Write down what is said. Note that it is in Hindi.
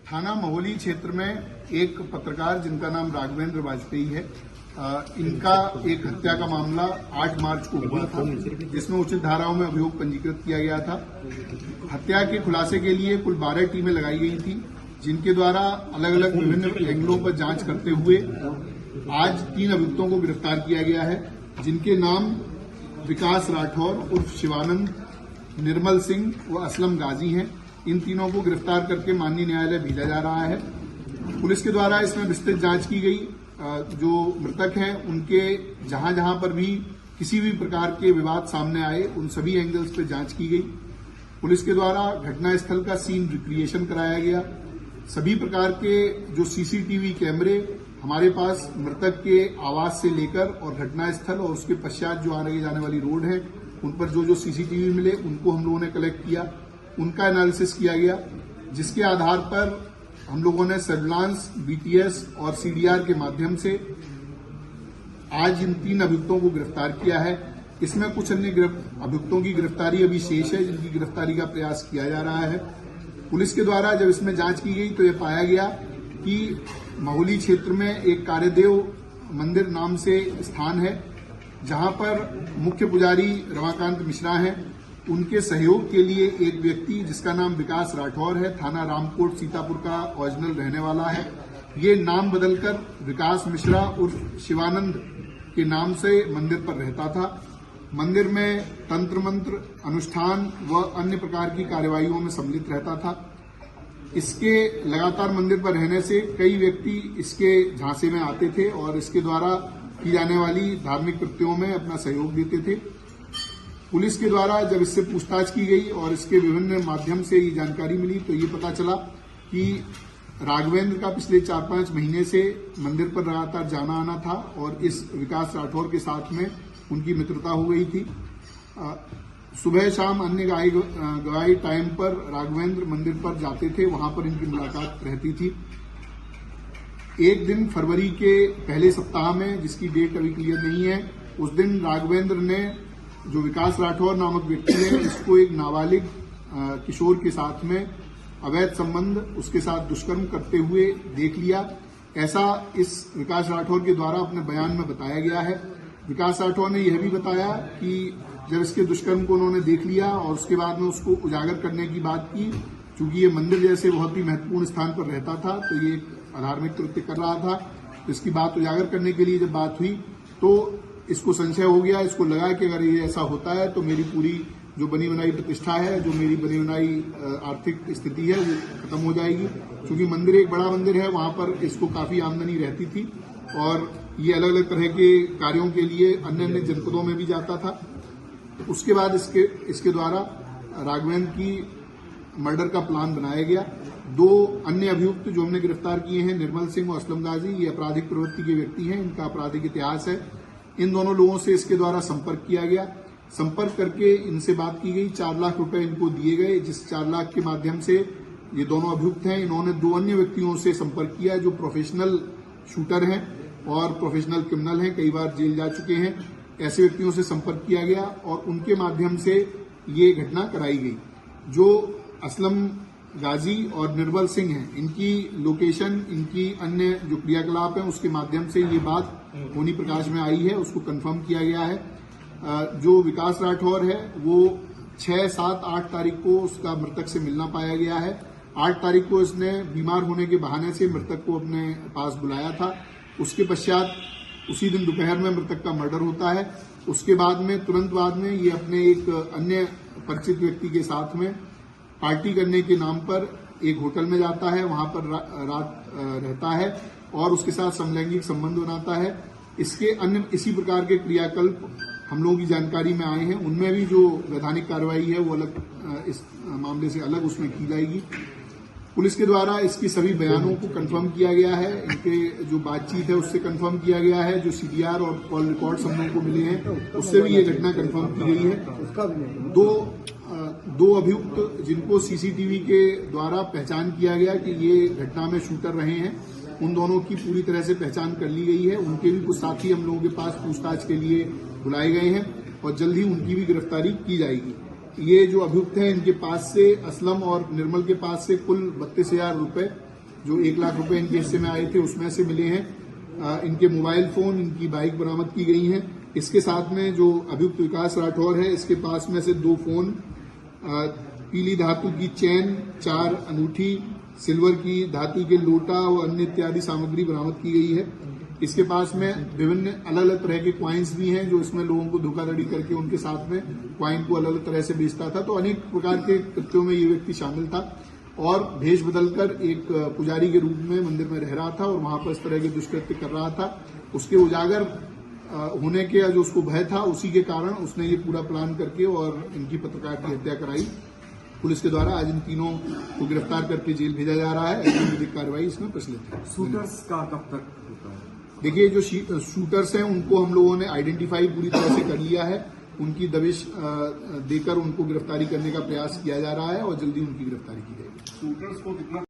थाना महोली क्षेत्र में एक पत्रकार जिनका नाम राघवेंद्र वाजपेयी है, इनका एक हत्या का मामला 8 मार्च को हुआ था, जिसमें उचित धाराओं में अभियोग पंजीकृत किया गया था। हत्या के खुलासे के लिए कुल 12 टीमें लगाई गई थी, जिनके द्वारा अलग अलग विभिन्न एंगलों पर जांच करते हुए आज 3 अभियुक्तों को गिरफ्तार किया गया है, जिनके नाम विकास राठौर उर्फ शिवानंद, निर्मल सिंह व असलम गाजी हैं। इन तीनों को गिरफ्तार करके माननीय न्यायालय भेजा जा रहा है। पुलिस के द्वारा इसमें विस्तृत जांच की गई। जो मृतक हैं उनके जहां जहां पर भी किसी भी प्रकार के विवाद सामने आए, उन सभी एंगल्स पर जांच की गई। पुलिस के द्वारा घटनास्थल का सीन रिक्रिएशन कराया गया। सभी प्रकार के जो सीसीटीवी कैमरे हमारे पास मृतक के आवास से लेकर और घटनास्थल और उसके पश्चात जो आने जाने वाली रोड है, उन पर जो सीसीटीवी मिले उनको हम लोगों ने कलेक्ट किया, उनका एनालिसिस किया गया, जिसके आधार पर हम लोगों ने सर्विलांस, बीटीएस और सीडीआर के माध्यम से आज इन 3 अभियुक्तों को गिरफ्तार किया है। इसमें कुछ अन्य अभियुक्तों की गिरफ्तारी अभी शेष है, जिनकी गिरफ्तारी का प्रयास किया जा रहा है। पुलिस के द्वारा जब इसमें जांच की गई तो यह पाया गया कि महोली क्षेत्र में एक कार्यदेव मंदिर नाम से स्थान है, जहां पर मुख्य पुजारी रमाकांत मिश्रा हैं। उनके सहयोग के लिए एक व्यक्ति जिसका नाम विकास राठौर है, थाना रामकोट सीतापुर का ओरिजिनल रहने वाला है, ये नाम बदलकर विकास मिश्रा उर्फ शिवानंद के नाम से मंदिर पर रहता था। मंदिर में तंत्र मंत्र, अनुष्ठान व अन्य प्रकार की कार्यवाहियों में सम्मिलित रहता था। इसके लगातार मंदिर पर रहने से कई व्यक्ति इसके झांसे में आते थे और इसके द्वारा की जाने वाली धार्मिक कृत्यों में अपना सहयोग देते थे। पुलिस के द्वारा जब इससे पूछताछ की गई और इसके विभिन्न माध्यम से ये जानकारी मिली तो ये पता चला कि राघवेंद्र का पिछले 4-5 महीने से मंदिर पर लगातार जाना आना था और इस विकास राठौर के साथ में उनकी मित्रता हो गई थी। सुबह शाम अन्य गवाही टाइम पर राघवेंद्र मंदिर पर जाते थे, वहां पर इनकी मुलाकात रहती थी। एक दिन फरवरी के पहले सप्ताह में, जिसकी डेट अभी क्लियर नहीं है, उस दिन राघवेंद्र ने जो विकास राठौर नामक व्यक्ति है, इसको एक नाबालिग किशोर के साथ में अवैध संबंध, उसके साथ दुष्कर्म करते हुए देख लिया। ऐसा इस विकास राठौर के द्वारा अपने बयान में बताया गया है। विकास राठौर ने यह भी बताया कि जब इसके दुष्कर्म को उन्होंने देख लिया और उसके बाद में उसको उजागर करने की बात की, चूंकि ये मंदिर जैसे बहुत ही महत्वपूर्ण स्थान पर रहता था तो ये अधार्मिक कृत्य कर रहा था, तो इसकी बात उजागर करने के लिए जब बात हुई तो इसको संशय हो गया। इसको लगा कि अगर ये ऐसा होता है तो मेरी पूरी जो बनी बनाई प्रतिष्ठा है, जो मेरी बनी बनाई आर्थिक स्थिति है, वो खत्म हो जाएगी। क्योंकि मंदिर एक बड़ा मंदिर है, वहां पर इसको काफी आमदनी रहती थी और ये अलग अलग तरह के कार्यों के लिए अन्य अन्य जनपदों में भी जाता था। उसके बाद इसके द्वारा राघवेंद्र की मर्डर का प्लान बनाया गया। 2 अन्य अभियुक्त जो हमने गिरफ्तार किए हैं, निर्मल सिंह और असलम गाजी, ये आपराधिक प्रवृत्ति के व्यक्ति हैं, इनका आपराधिक इतिहास है। इन दोनों लोगों से इसके द्वारा संपर्क किया गया। संपर्क करके इनसे बात की गई, 4 लाख रुपए इनको दिए गए, जिस 4 लाख के माध्यम से ये दोनों अभियुक्त हैं, इन्होंने 2 अन्य व्यक्तियों से संपर्क किया जो प्रोफेशनल शूटर हैं और प्रोफेशनल क्रिमिनल हैं, कई बार जेल जा चुके हैं। ऐसे व्यक्तियों से संपर्क किया गया और उनके माध्यम से ये घटना कराई गई। जो असलम गाजी और निर्मल सिंह हैं, इनकी लोकेशन, इनकी अन्य जो क्रियाकलाप हैं, उसके माध्यम से ये बात होनी प्रकाश में आई है, उसको कंफर्म किया गया है। जो विकास राठौर है वो 6, 7, 8 तारीख को उसका मृतक से मिलना पाया गया है। 8 तारीख को इसने बीमार होने के बहाने से मृतक को अपने पास बुलाया था। उसके पश्चात उसी दिन दोपहर में मृतक का मर्डर होता है। उसके बाद में तुरंत बाद में ये अपने एक अन्य परिचित व्यक्ति के साथ में पार्टी करने के नाम पर एक होटल में जाता है, वहां पर रात रहता है और उसके साथ समलैंगिक संबंध बनाता है। इसके अन्य इसी प्रकार के क्रियाकल्प हम लोगों की जानकारी में आए हैं। उनमें भी जो वैधानिक कार्रवाई है वो अलग, इस मामले से अलग उसमें की जाएगी। पुलिस के द्वारा इसकी सभी बयानों को कंफर्म किया गया है, इनके जो बातचीत है उससे कंफर्म किया गया है, जो सीडीआर और कॉल रिकॉर्ड्स हम लोगों को मिले हैं उससे भी ये घटना कंफर्म की गई है। दो अभियुक्त जिनको सीसीटीवी के द्वारा पहचान किया गया कि ये घटना में शूटर रहे हैं, उन दोनों की पूरी तरह से पहचान कर ली गई है। उनके भी कुछ साथी हम लोगों के पास पूछताछ के लिए बुलाए गए हैं और जल्द ही उनकी भी गिरफ्तारी की जाएगी। ये जो अभियुक्त हैं इनके पास से, असलम और निर्मल के पास से कुल 32,000 रुपए जो 1 लाख रुपए इनके हिस्से में आए थे उसमें से मिले हैं। इनके मोबाइल फोन, इनकी बाइक बरामद की गई हैं। इसके साथ में जो अभियुक्त विकास राठौर है, इसके पास में से 2 फोन, पीली धातु की चैन, 4 अंगूठी, सिल्वर की धातु के लोटा और अन्य इत्यादि सामग्री बरामद की गई है। इसके पास में विभिन्न अलग अलग तरह के क्वाइंस भी हैं, जो इसमें लोगों को धोखाधड़ी करके उनके साथ में क्वाइन को अलग अलग तरह से बेचता था। तो अनेक प्रकार के कृत्यों में ये व्यक्ति शामिल था और भेष बदलकर एक पुजारी के रूप में मंदिर में रह रहा था और वहां पर इस तरह के दुष्कृत्य कर रहा था। उसके उजागर होने के जो उसको भय था, उसी के कारण उसने ये पूरा प्लान करके और इनकी पत्रकार की हत्या कराई। पुलिस के द्वारा आज इन तीनों को गिरफ्तार करके जेल भेजा जा रहा है। ऐसी विधिक कार्रवाई इसमें प्रचलित है। शूटर्स का कब तक होता है? देखिए, जो शूटर्स हैं उनको हम लोगों ने आइडेंटिफाई पूरी तरह से कर लिया है। उनकी दबिश देकर उनको गिरफ्तारी करने का प्रयास किया जा रहा है और जल्दी उनकी गिरफ्तारी की जाएगी। शूटर्स को कितना